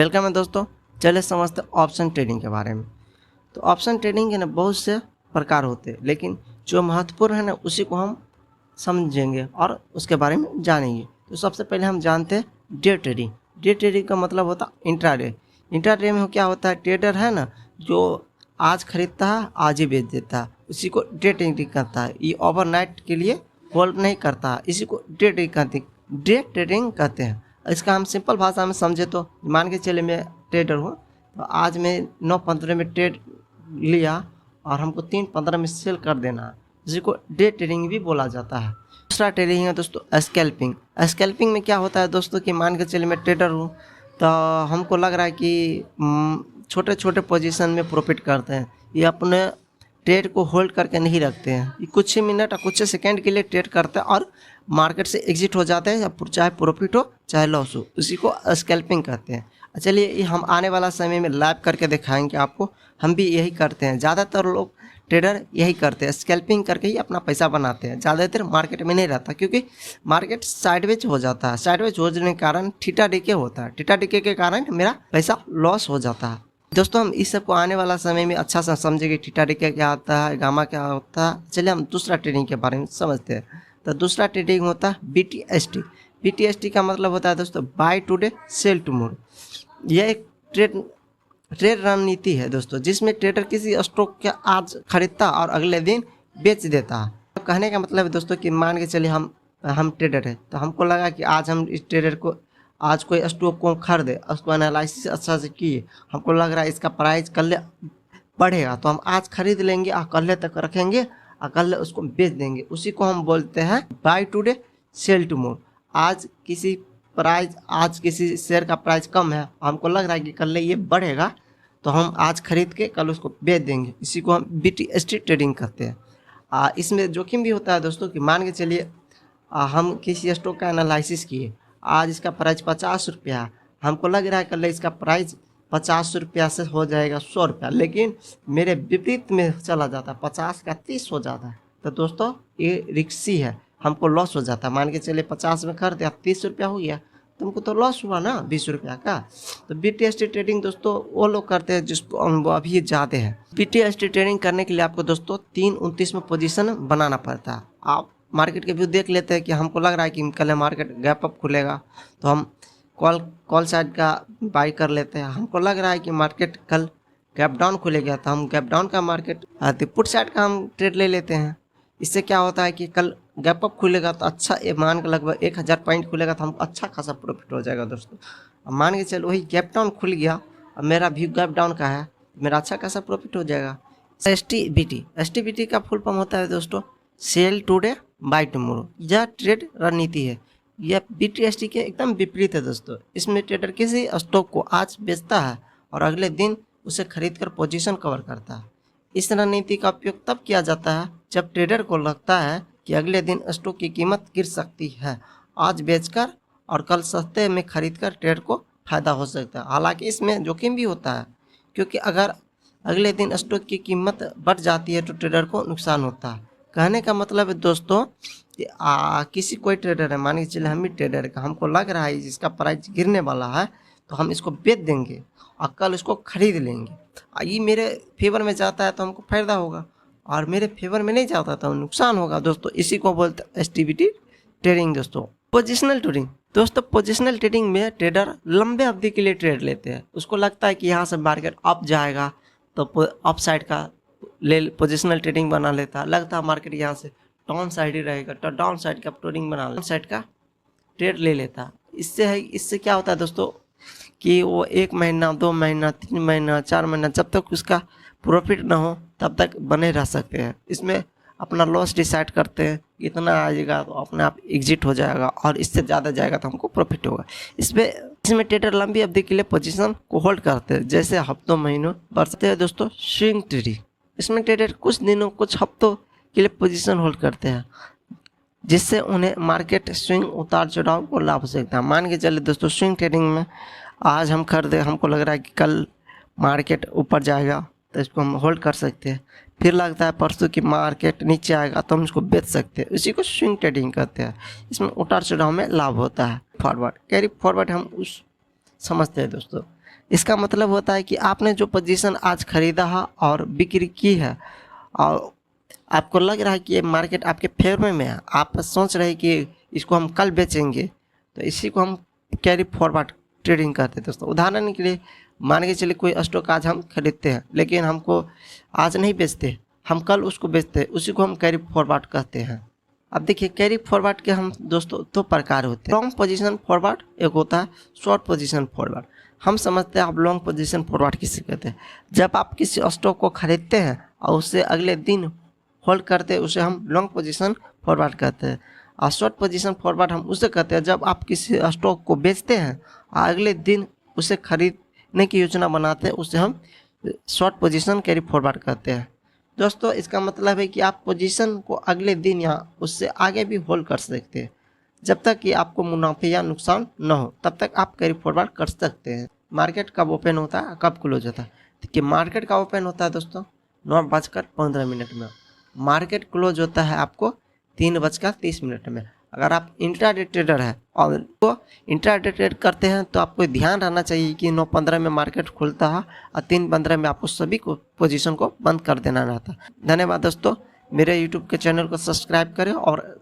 Welcome है दोस्तों। चलिए समझते हैं ऑप्शन ट्रेडिंग के बारे में। तो ऑप्शन ट्रेडिंग के ना बहुत से प्रकार होते हैं, लेकिन जो महत्वपूर्ण है ना उसी को हम समझेंगे और उसके बारे में जानेंगे। तो सबसे पहले हम जानते हैं डे ट्रेडिंग। डे ट्रेडिंग का मतलब होता है इंट्राडे। इंट्राडे में क्या होता है, ट्रेडर है ना जो आज खरीदता है आज ही बेच देता है, उसी को डे ट्रेडिंग करता है। ये ओवरनाइट के लिए होल्ड नहीं करता है, इसी को डे ट्रेडिंग कहते हैं। इसका हम सिंपल भाषा में समझे तो मान के चले मैं ट्रेडर हूँ, तो आज मैं 9:15 में ट्रेड लिया और हमको 3:15 में सेल कर देना है, जिसको डे ट्रेडिंग भी बोला जाता है। दूसरा ट्रेडिंग है दोस्तों स्कैल्पिंग। स्कैल्पिंग में क्या होता है दोस्तों कि मान के चले मैं ट्रेडर हूँ, तो हमको लग रहा है कि छोटे छोटे पोजीशन में प्रॉफिट करते हैं। ये अपने ट्रेड को होल्ड करके नहीं रखते हैं, ये कुछ ही मिनट और कुछ ही सेकेंड के लिए ट्रेड करते हैं और मार्केट से एग्जिट हो जाते हैं, चाहे प्रॉफिट हो चाहे लॉस हो, उसी को स्कैल्पिंग कहते हैं। चलिए ये हम आने वाला समय में लाइव करके दिखाएंगे आपको। हम भी यही करते हैं, ज़्यादातर लोग ट्रेडर यही करते हैं, स्कैल्पिंग करके ही अपना पैसा बनाते हैं। ज़्यादातर मार्केट में नहीं रहता, क्योंकि मार्केट साइडवेज हो जाता है। साइडवेज हो जाने के कारण थीटा डीके होता है, थीटा डीके के कारण मेरा पैसा लॉस हो जाता है। दोस्तों हम इस सबको आने वाला समय में अच्छा सा समझेंगे, थीटा डीके क्या होता है, गामा क्या होता है। चलिए हम दूसरा ट्रेडिंग के बारे में समझते हैं। तो दूसरा ट्रेडिंग होता है BTST। BTST का मतलब होता है दोस्तों बाय टुडे सेल टुमारो। यह एक ट्रेड रणनीति है दोस्तों, जिसमें ट्रेडर किसी स्टॉक का आज खरीदता और अगले दिन बेच देता है। तो कहने का मतलब है दोस्तों कि मान के चलिए हम ट्रेडर है, तो हमको लगा कि आज हम इस ट्रेडर को आज कोई स्टॉक को खरीदे, उसको एनालिसिस अच्छा से किए, हमको लग रहा है इसका प्राइस कल बढ़ेगा, तो हम आज खरीद लेंगे और कल तक रखेंगे और कल उसको बेच देंगे। उसी को हम बोलते हैं बाय टुडे सेल टुमारो। आज किसी शेयर का प्राइस कम है, हमको लग रहा है कि कल ये बढ़ेगा, तो हम आज खरीद के कल उसको बेच देंगे। इसी को हम BTST ट्रेडिंग करते हैं। इसमें जोखिम भी होता है दोस्तों कि मान के चलिए हम किसी स्टॉक का एनालिसिस किए, आज इसका प्राइस 50 रुपया, हमको लग रहा है कल इसका प्राइस 50 रुपया से हो जाएगा 100 रुपया, लेकिन मेरे विपरीत में चला जाता है, 50 का 30 हो जाता है। तो दोस्तों ये रिक्सी है, हमको लॉस हो जाता है। मान के चलिए 50 में खरीदे, 30 रुपया हो गया, तुमको तो लॉस हुआ ना 20 रुपया का। तो BTST ट्रेडिंग दोस्तों वो लोग करते हैं जिसको अनुभव अभी ज़्यादा है। BTST ट्रेडिंग करने के लिए आपको दोस्तों 3:29 में पोजीशन बनाना पड़ता है। आप मार्केट के व्यू देख लेते हैं कि हमको लग रहा है कि कल मार्केट गैप अप खुलेगा, तो हम कॉल साइड का बाई कर लेते हैं। हमको लग रहा है कि मार्केट कल गैप डाउन खुलेगा, तो हम गैप डाउन का मार्केट पुट साइड का हम ट्रेड ले लेते हैं। इससे क्या होता है कि कल गैप अप खुलेगा तो अच्छा मान के लगभग 1000 पॉइंट खुलेगा, तो हमको अच्छा खासा प्रॉफिट हो जाएगा दोस्तों। अब मान के चलो वही गैप डाउन खुल गया और मेरा भी गैप डाउन का है, मेरा अच्छा खासा प्रॉफिट हो जाएगा। STBT का फुल फॉर्म होता है दोस्तों सेल टुडे बाय टुमारो। यह ट्रेड रणनीति है, यह BTST के एकदम विपरीत है दोस्तों। इसमें ट्रेडर किसी स्टॉक को आज बेचता है और अगले दिन उसे खरीदकर पोजीशन कवर करता है। इस रणनीति का उपयोग तब किया जाता है जब ट्रेडर को लगता है कि अगले दिन स्टॉक की कीमत गिर सकती है, आज बेचकर और कल सस्ते में खरीदकर ट्रेड को फायदा हो सकता है। हालांकि इसमें जोखिम भी होता है, क्योंकि अगर अगले दिन स्टॉक की कीमत बढ़ जाती है तो ट्रेडर को नुकसान होता है। कहने का मतलब है दोस्तों कि किसी कोई ट्रेडर है, मान के चलिए हम भी ट्रेडर का, हमको लग रहा है इसका प्राइस गिरने वाला है, तो हम इसको बेच देंगे और कल इसको खरीद लेंगे। ये मेरे फेवर में जाता है तो हमको फायदा होगा, और मेरे फेवर में नहीं जाता तो नुकसान होगा दोस्तों। इसी को बोलते हैं STBT ट्रेडिंग दोस्तों। पोजिशनल ट्रेडिंग दोस्तों, पोजिशनल ट्रेडिंग में ट्रेडर लंबे अवधि के लिए ट्रेड लेते हैं। उसको लगता है कि यहाँ से मार्केट अप जाएगा तो अप साइड का पोजिशनल ट्रेडिंग बना लेता है। लगता है मार्केट यहाँ से डाउन साइड ही रहेगा तो डाउन साइड का ट्रेडिंग बना लेता, साइड का ट्रेड ले लेता है। इससे क्या होता है दोस्तों कि वो 1 महीना 2 महीना 3 महीना 4 महीना जब तक उसका प्रॉफिट ना हो तब तक बने रह सकते हैं। इसमें अपना लॉस डिसाइड करते हैं, इतना आएगा तो अपने आप एग्जिट हो जाएगा और इससे ज़्यादा जाएगा तो हमको प्रॉफिट होगा। इसमें ट्रेडर लंबी अवधि के लिए पोजीशन को होल्ड करते हैं, जैसे हफ्तों महीनों बढ़ते हैं दोस्तों स्विंग ट्रेडिंग। इसमें ट्रेडर कुछ दिनों कुछ हफ्तों के लिए पोजीशन होल्ड करते हैं, जिससे उन्हें मार्केट स्विंग उतार चढ़ाव को लाभ हो सकता है। मान के चले दोस्तों स्विंग ट्रेडिंग में आज हम खरीदे, हमको लग रहा है कि कल मार्केट ऊपर जाएगा तो इसको हम होल्ड कर सकते हैं। फिर लगता है परसों की मार्केट नीचे आएगा तो हम इसको बेच सकते हैं, इसी को स्विंग ट्रेडिंग कहते हैं। इसमें उतार चढ़ाव में लाभ होता है। कैरी फॉरवर्ड हम उस समझते हैं दोस्तों। इसका मतलब होता है कि आपने जो पोजीशन आज खरीदा है और बिक्री की है और आपको लग रहा है कि ये मार्केट आपके फेवर में है, आप सोच रहे हैं कि इसको हम कल बेचेंगे, तो इसी को हम कैरी फॉरवर्ड ट्रेडिंग करते हैं दोस्तों। उदाहरण के लिए मान के चलिए कोई स्टॉक आज हम खरीदते हैं, लेकिन हमको आज नहीं बेचते, हम कल उसको बेचते हैं, उसी को हम कैरी फॉरवर्ड कहते हैं। अब देखिए कैरी फॉरवर्ड के हम दोस्तों दो प्रकार होते हैं, लॉन्ग पोजीशन फॉरवर्ड, एक होता है शॉर्ट पोजीशन फॉरवर्ड। हम समझते हैं आप लॉन्ग पोजीशन फॉरवर्ड किसे कहते हैं। जब आप किसी स्टॉक को खरीदते हैं और उससे अगले दिन होल्ड करते हैं, उसे हम लॉन्ग पोजीशन फॉरवर्ड कहते हैं। और शॉर्ट पोजीशन फॉरवर्ड हम उसे कहते हैं जब आप किसी स्टॉक को बेचते हैं और अगले दिन उसे खरीदने की योजना बनाते हैं, उसे हम शॉर्ट पोजीशन कैरी फॉरवर्ड कहते हैं। दोस्तों इसका मतलब है कि आप पोजीशन को अगले दिन या उससे आगे भी होल्ड कर सकते हैं, जब तक कि आपको मुनाफे या नुकसान न हो तब तक आप कैरी फॉरवर्ड कर सकते हैं। मार्केट कब ओपन होता है, कब क्लोज होता है? देखिए मार्केट का ओपन होता है दोस्तों 9:15 में, मार्केट क्लोज होता है आपको 3:30 में। अगर आप इंट्राडे ट्रेडर है और वो इंट्राडे ट्रेड करते हैं तो आपको ध्यान रहना चाहिए कि 9:15 में मार्केट खुलता है और 3:15 में आपको सभी को पोजीशन को बंद कर देना रहता है। धन्यवाद दोस्तों, मेरे यूट्यूब के चैनल को सब्सक्राइब करें और